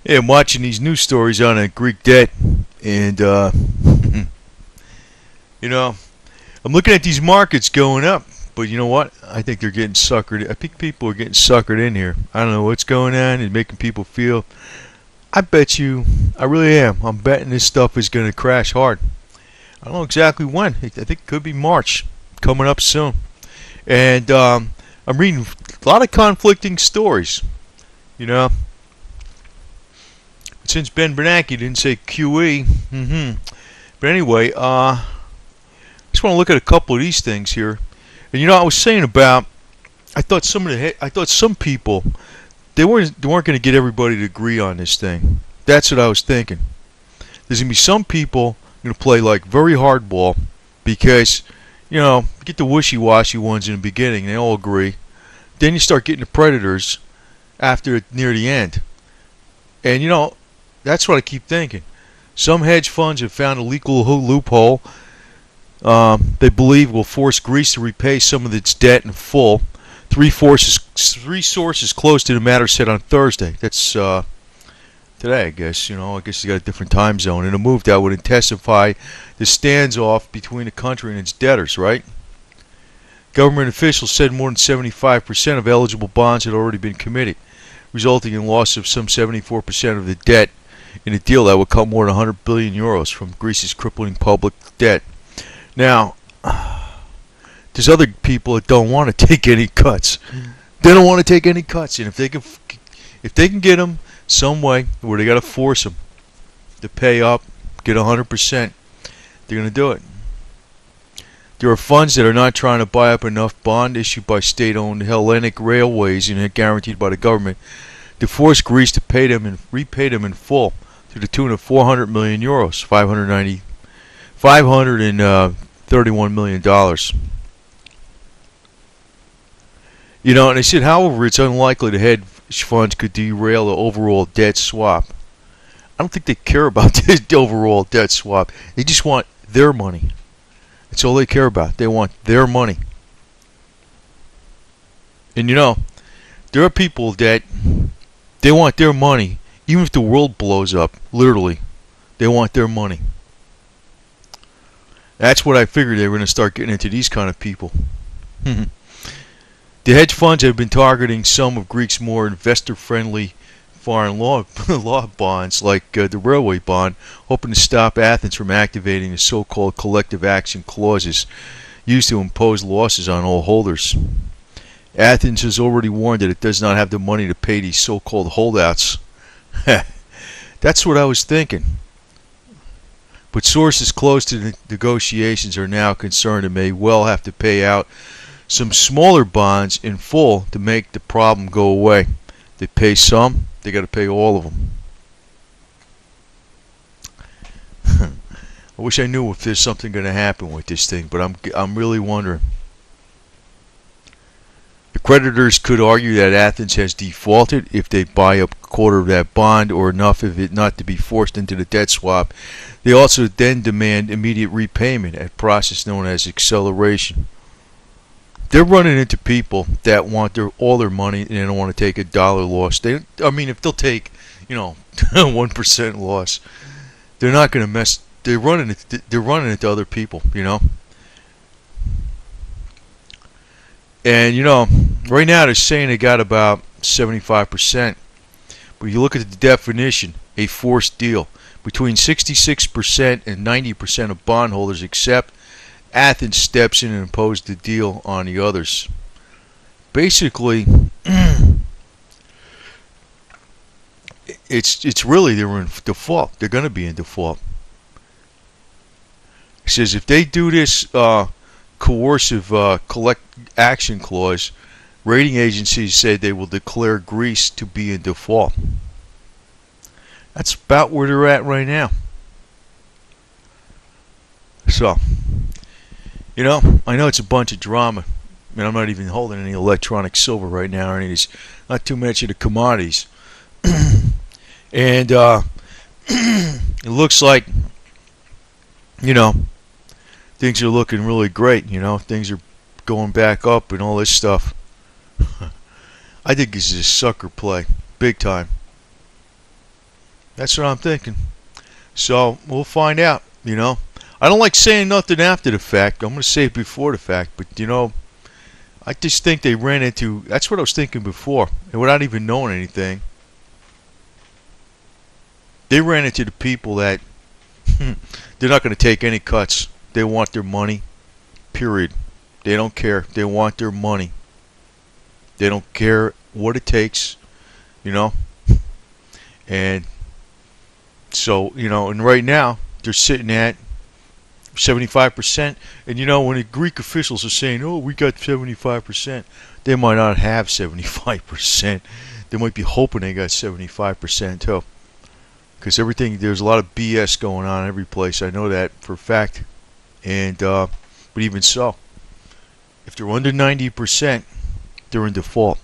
Yeah, I'm watching these news stories on Greek debt, and you know, I'm looking at these markets going up. But you know what? I think they're getting suckered. I think people are getting suckered in here. I don't know what's going on and making people feel. I bet you, I really am. I'm betting this stuff is going to crash hard. I don't know exactly when. I think it could be March, coming up soon. And I'm reading a lot of conflicting stories. You know, since Ben Bernanke didn't say QE. But anyway, I just want to look at a couple of these things here. And you know, I was saying about, I thought some people, they weren't going to get everybody to agree on this thing. That's what I was thinking. There's going to be some people going to play like very hardball because, you know, get the wishy-washy ones in the beginning, they all agree. Then you start getting the predators after near the end. And you know, that's what I keep thinking. Some hedge funds have found a legal loophole they believe will force Greece to repay some of its debt in full. Three sources close to the matter said on Thursday. That's today, I guess. You know, I guess you got a different time zone. In a move that would intensify the standoff between the country and its debtors, right? Government officials said more than 75% of eligible bonds had already been committed, resulting in loss of some 74% of the debt in a deal that would cut more than 100 billion euros from Greece's crippling public debt. Now, there's other people that don't want to take any cuts. They don't want to take any cuts, and if they can get them some way where they got to force them to pay up, get 100%, they're going to do it. There are funds that are not trying to buy up enough bond issued by state-owned Hellenic Railways and guaranteed by the government to force Greece to pay them and repay them in full to the tune of 400 million euros, 531 million dollars. You know, and they said, however, it's unlikely the hedge funds could derail the overall debt swap. I don't think they care about the overall debt swap. They just want their money. That's all they care about. They want their money. And you know, there are people that they want their money, even if the world blows up, literally. They want their money. That's what I figured they were going to start getting into, these kind of people. The hedge funds have been targeting some of Greece's more investor-friendly foreign law bonds, like the railway bond, hoping to stop Athens from activating the so-called collective action clauses used to impose losses on all holders. Athens has already warned that it does not have the money to pay these so-called holdouts. That's what I was thinking. But sources close to the negotiations are now concerned it may well have to pay out some smaller bonds in full to make the problem go away. They pay some, they got to pay all of them. I wish I knew if there's something going to happen with this thing, but I'm really wondering. The creditors could argue that Athens has defaulted if they buy up a quarter of that bond or enough of it not to be forced into the debt swap. They also then demand immediate repayment, a process known as acceleration. They're running into people that want all their money and they don't want to take a dollar loss. If they'll take, 1% loss, they're not going to mess. They're running into other people, you know. And right now they're saying they got about 75%. But you look at the definition, a forced deal. Between 66% and 90% of bondholders accept, Athens steps in and imposes the deal on the others. Basically, it's really they're in default. They're going to be in default. It says if they do this coercive collect action clause, rating agencies say they will declare Greece to be in default. That's about where they're at right now. So, I know it's a bunch of drama. I mean, I'm not even holding any electronic silver right now or any of these, not too much of the commodities. And it looks like, things are looking really great. Things are going back up and all this stuff. I think this is a sucker play, big time. That's what I'm thinking. So we'll find out. I don't like saying nothing after the fact. I'm going to say it before the fact. But I just think they ran into. That's what I was thinking before, and without even knowing anything, they ran into the people that they're not going to take any cuts. They want their money. Period. They don't care. They want their money. They don't care what it takes. You know. And so and right now they're sitting at 75%. And when the Greek officials are saying, "Oh, we got 75%," they might not have 75%. They might be hoping they got 75% too. Because there's a lot of BS going on every place. I know that for a fact. And but even so, if they're under 90%, they're in default.